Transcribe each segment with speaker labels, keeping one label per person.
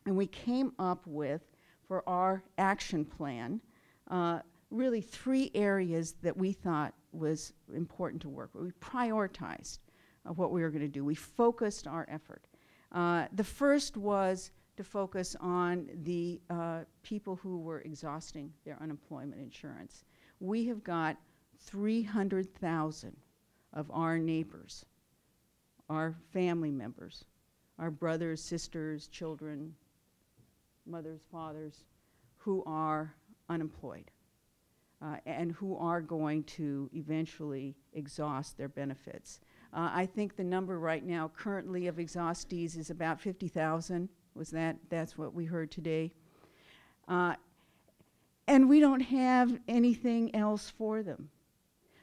Speaker 1: And we came up with, for our action plan, really 3 areas that we thought was important to work with. We prioritized what we were going to do. We focused our effort. The first was to focus on the people who were exhausting their unemployment insurance. We have got 300,000 of our neighbors, our family members, our brothers, sisters, children, mothers, fathers, who are unemployed and who are going to eventually exhaust their benefits. I think the number right now currently of exhaustees is about 50,000. That's what we heard today. And we don't have anything else for them.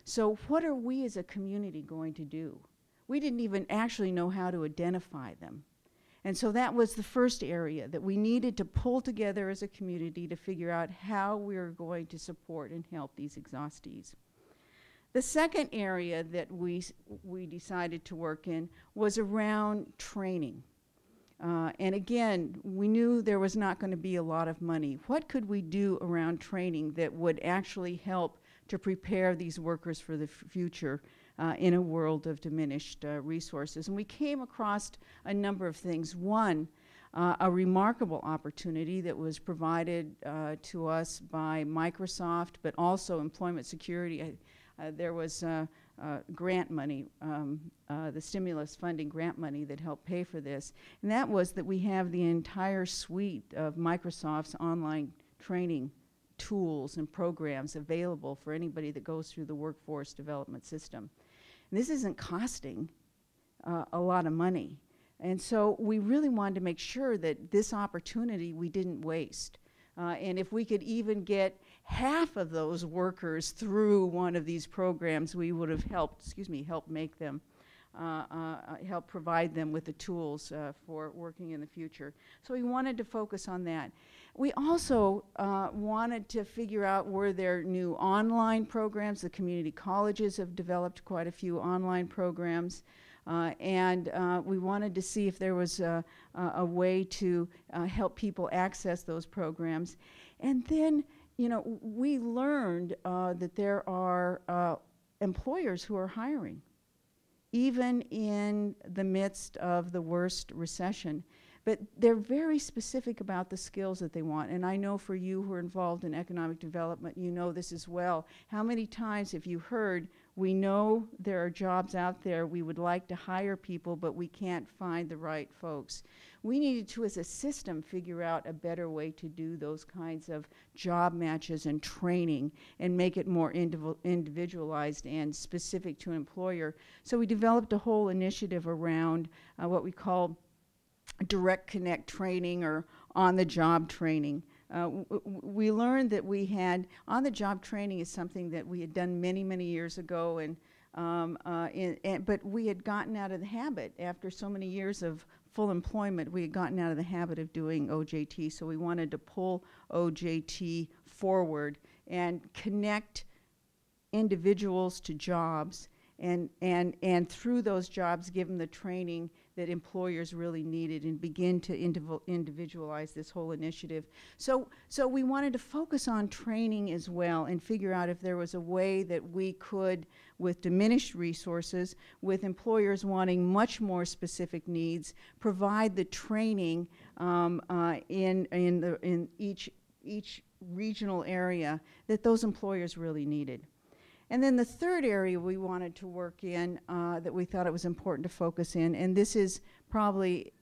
Speaker 1: So what are we as a community going to do? We didn't even actually know how to identify them. And so that was the first area that we needed to pull together as a community to figure out how we were going to support and help these exhaustees. The second area that we decided to work in was around training. And again, we knew there was not going to be a lot of money. What could we do around training that would actually help to prepare these workers for the future in a world of diminished resources? And we came across a number of things. One, a remarkable opportunity that was provided to us by Microsoft, but also Employment Security. There was grant money, the stimulus funding grant money that helped pay for this. And that was that we have the entire suite of Microsoft's online training tools and programs available for anybody that goes through the workforce development system. And this isn't costing a lot of money. And so we really wanted to make sure that this opportunity we didn't waste. And if we could even get half of those workers through one of these programs, we would have helped make them, help provide them with the tools for working in the future. So we wanted to focus on that. We also wanted to figure out, were there new online programs? The community colleges have developed quite a few online programs. And we wanted to see if there was a way to help people access those programs. And then, you know, we learned that there are employers who are hiring, even in the midst of the worst recession. But they're very specific about the skills that they want. And I know for you who are involved in economic development, you know this as well. How many times have you heard, we know there are jobs out there, we would like to hire people, but we can't find the right folks. We needed to, as a system, figure out a better way to do those kinds of job matches and training and make it more individualized and specific to an employer. So we developed a whole initiative around what we call direct connect training or on-the-job training. We learned that we had on-the-job training is something that we had done many, many years ago, but we had gotten out of the habit after so many years of full employment. We had gotten out of the habit of doing OJT, so we wanted to pull OJT forward and connect individuals to jobs, and through those jobs give them the training that employers really needed and begin to individualize this whole initiative. So we wanted to focus on training as well and figure out if there was a way that we could, with diminished resources, with employers wanting much more specific needs, provide the training in each regional area that those employers really needed. And then the third area we wanted to work in that we thought it was important to focus in, and this is probably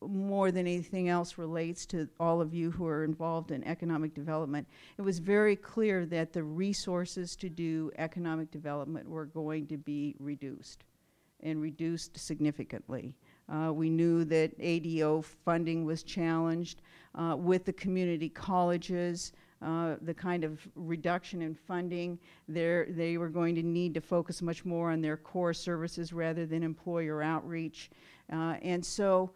Speaker 1: more than anything else relates to all of you who are involved in economic development. It was very clear that the resources to do economic development were going to be reduced, and reduced significantly. We knew that ADO funding was challenged with the community colleges. The kind of reduction in funding, they were going to need to focus much more on their core services rather than employer outreach. And so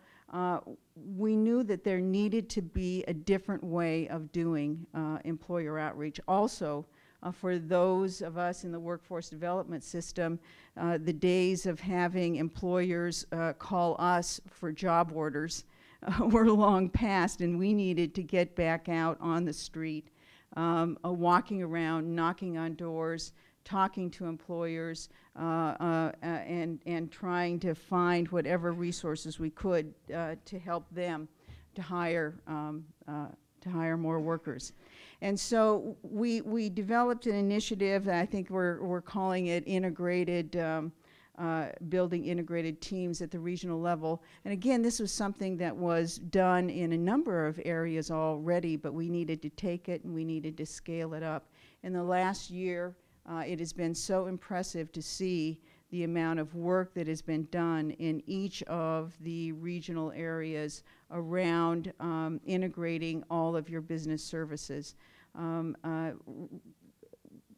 Speaker 1: we knew that there needed to be a different way of doing employer outreach. Also, for those of us in the workforce development system, the days of having employers call us for job orders were long past, and we needed to get back out on the street, walking around, knocking on doors, talking to employers, and trying to find whatever resources we could to help them to hire more workers. And so we developed an initiative that I think we're calling it integrated, building integrated teams at the regional level. And again, this was something that was done in a number of areas already, but we needed to take it and we needed to scale it up. In the last year, it has been so impressive to see the amount of work that has been done in each of the regional areas around integrating all of your business services.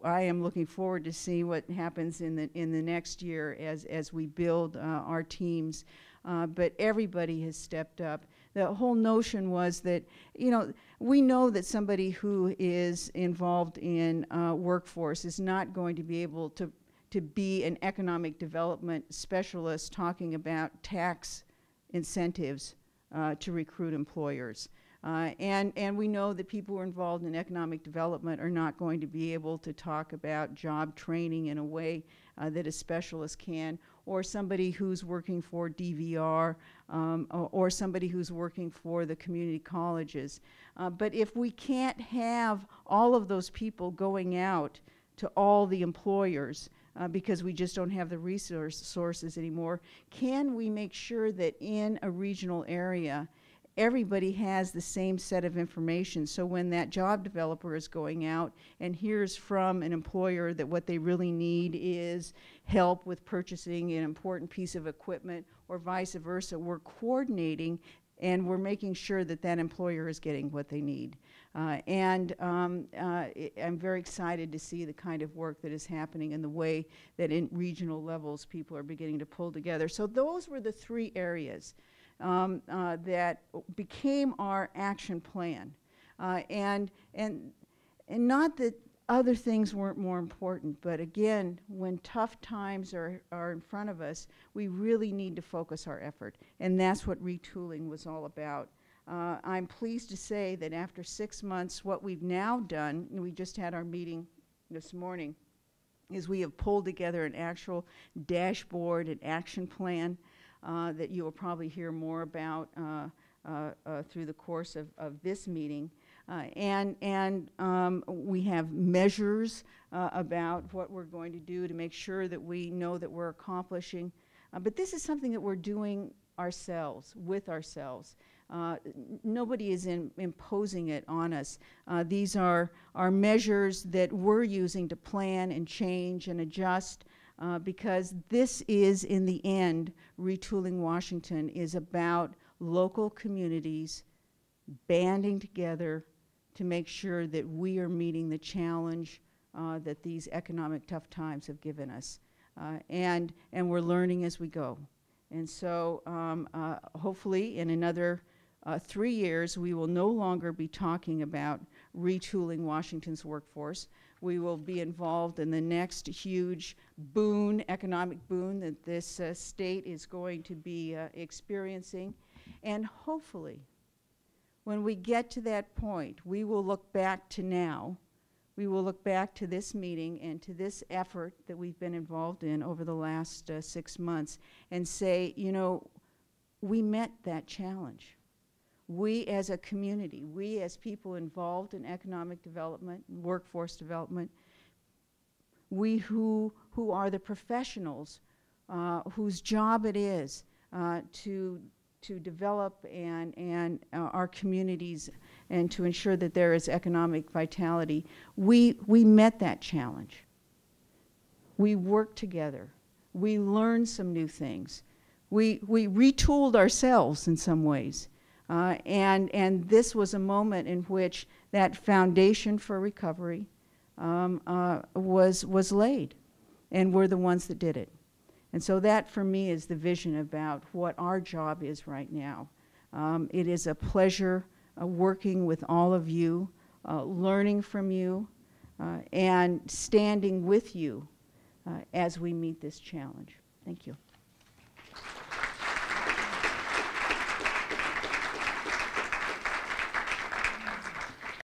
Speaker 1: I am looking forward to see what happens in the next year as we build our teams. But everybody has stepped up. The whole notion was that, you know, we know that somebody who is involved in workforce is not going to be able to be an economic development specialist talking about tax incentives to recruit employers. And we know that people who are involved in economic development are not going to be able to talk about job training in a way that a specialist can, or somebody who's working for DVR, or somebody who's working for the community colleges. But if we can't have all of those people going out to all the employers, because we just don't have the resources anymore, can we make sure that in a regional area everybody has the same set of information, so when that job developer is going out and hears from an employer that what they really need is help with purchasing an important piece of equipment, or vice versa, we're coordinating and we're making sure that that employer is getting what they need. I'm very excited to see the kind of work that is happening and the way that in regional levels people are beginning to pull together. So those were the three areas that became our action plan. And not that other things weren't more important, but again, when tough times are in front of us, we really need to focus our effort. And that's what retooling was all about. I'm pleased to say that after 6 months, what we've now done, and we just had our meeting this morning, is we have pulled together an actual dashboard and action plan that you will probably hear more about through the course of this meeting. We have measures about what we're going to do to make sure that we know that we're accomplishing. But this is something that we're doing ourselves, with ourselves. Nobody is imposing it on us. These are measures that we're using to plan and change and adjust, because this is, in the end, Retooling Washington is about local communities banding together to make sure that we are meeting the challenge that these economic tough times have given us. And we're learning as we go. And so hopefully in another 3 years, we will no longer be talking about retooling Washington's workforce. We will be involved in the next huge boon, economic boon that this state is going to be experiencing. And hopefully, when we get to that point, we will look back to now. We will look back to this meeting and to this effort that we've been involved in over the last 6 months and say, you know, we met that challenge. We as a community, we as people involved in economic development, workforce development, we who are the professionals whose job it is to develop and our communities and to ensure that there is economic vitality, we met that challenge. We worked together. We learned some new things. We retooled ourselves in some ways. And this was a moment in which that foundation for recovery was laid, and we're the ones that did it. And so that, for me, is the vision about what our job is right now. It is a pleasure working with all of you, learning from you, and standing with you as we meet this challenge. Thank you.